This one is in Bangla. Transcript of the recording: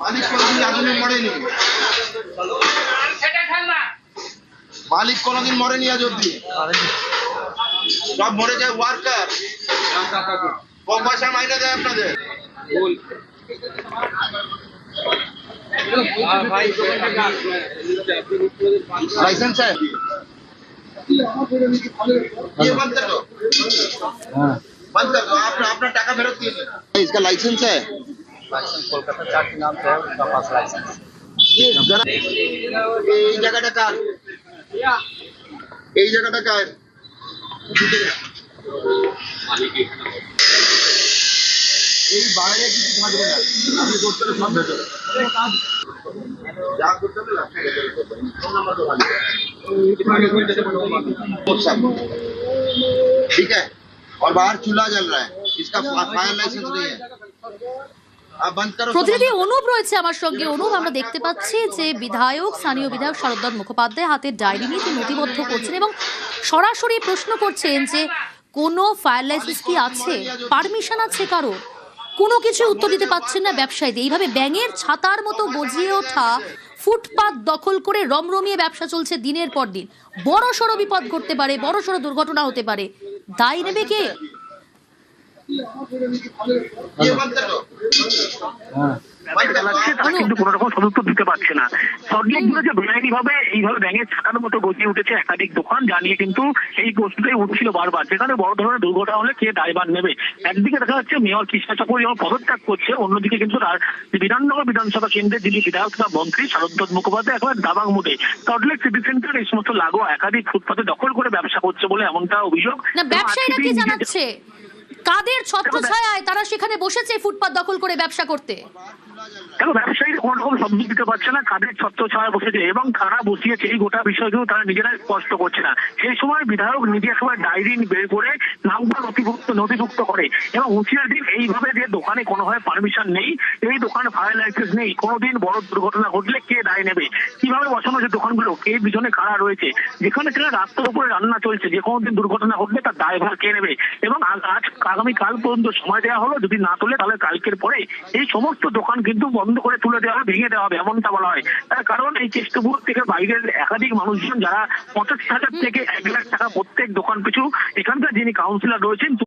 মালিক কোনোদিন আগুনে মরেনি, মালিক কোনোদিন মরেনি আজ অব্দি, সব মরে যায় ওয়ার্কার। কম পয়সা মাইনে দেয় আপনাদের। लाइसेंस है ये बंद कर दो, बंद कर दो। आप अपना टाका फेरत दीजिए। इसका लाइसेंस है? लाइसेंस कोलकाता चार्ट के नाम से है, उसका पास लाइसेंस। এই জায়গাটা কার? এই জায়গাটা কার? এই বাইরে কিছু থাকবে না, আপনি করতে হবে সব ভেতরে। যা করতে হবে রাস্তায় ভেতরে করবেন। ফোন নাম্বার তো ভালো, ठीक है। और बाहर चूल्हा जल रहा है, इसका फायर लाइसेंस नहीं है। आप बंद करो। প্রতিনিধি অনুপ রয়েছে আমার সঙ্গে। অনুপ, আমরা দেখতে পাচ্ছি যে স্থানীয় বিধায়ক শারদদাস মুখোপাধ্যায় হাতে ডায়েরি নিয়ে তিনি নথিবদ্ধ করছেন এবং সরাসরি প্রশ্ন করছেন যে কোনো ফায়ার লাইসেন্স কি আছে, পারমিশন আছে কারো? কোনো কিছু উত্তর দিতে পাচ্ছেন না ব্যবসায়ীদের। এইভাবে ব্যাঙের ছাতার মতো গজিয়ে ওঠা ফুটপাত দখল করে রমরমিয়ে ব্যবসা চলছে দিনের পর দিন। বড় সড় বিপদ ঘটতে পারে, বড় সড় দুর্ঘটনা হতে পারে। দায় নেবে কে? ये बंद कर दो। তারা কিন্তু কোন রকম সদুত্তর দিতে পারছে না। সল্টলেকপুরে যে বেআইনি ভাবে এইভাবে ব্যাঙের ছাতার মতো গজিয়ে উঠেছে একাধিক দোকান, জানিয়ে কিন্তু এই প্রশ্নটাই উঠছিল বারবার, যেখানে বড় ধরনের দুর্ঘটনা হলে কে দায়ভার নেবে। একদিকে দেখা যাচ্ছে মেয়র কৃষ্ণা চক্রবর্তী যখন পদত্যাগ করছে, অন্যদিকে কিন্তু তার বিধাননগর বিধানসভা কেন্দ্রের যিনি বিধায়ক তথা মন্ত্রী শারদদাস মুখোপাধ্যায় একেবারে দাবাং মুডে সল্টলেক সিটি সেন্টার এই সমস্ত লাগোয়া একাধিক ফুটপাতে দখল করে ব্যবসা করছে বলে এমনটা অভিযোগ। না, ব্যবসায়ীরা কি জানাচ্ছে? কাদের ছত্রছায়ায় তারা সেখানে বসেছে ফুটপাত দখল করে ব্যবসা করতে? দেখো, ব্যবসায়ীরা কোন রকম শব্দ দিতে পারছে না কাদের ছত্রছায়া বসেছে এবং কারা বসিয়েছে এই গোটা বিষয়গুলো তারা নিজেরাই স্পষ্ট করছে না। সেই সময় বিধায়ক নিজের সময় ডায়েরি বের করে নামটা নথিভুক্ত করে এবং হুঁশিয়ার দিন এইভাবে যে দোকানে কোনোভাবে পারমিশন নেই, এই দোকানে ফায়ার লাইসেন্স নেই, কোনোদিন বড় দুর্ঘটনা ঘটলে কে দায় নেবে, কিভাবে বসানো যে দোকানগুলো, কে পিছনে কারা রয়েছে, যেখানে সেখানে রাস্তার উপরে রান্না চলছে, যে কোনো দিন দুর্ঘটনা ঘটলে তার দায়ভার কে নেবে। এবং আগামীকাল পর্যন্ত সময় দেওয়া হলো, যদি না তোলে তাহলে কালকের পরে এই সমস্ত দোকান কিন্তু বন্ধ করে তুলে দেওয়া হবে, ভেঙে দেওয়া হবে, এমনটা বলা হয়। তার কারণ এই কেষ্টপুর থেকে বাইরের একাধিক মানুষজন যারা 85,000 থেকে 1 লাখ টাকা প্রত্যেক দোকান পিছু, এখানকার যিনি কাউন্সিলর রয়েছেন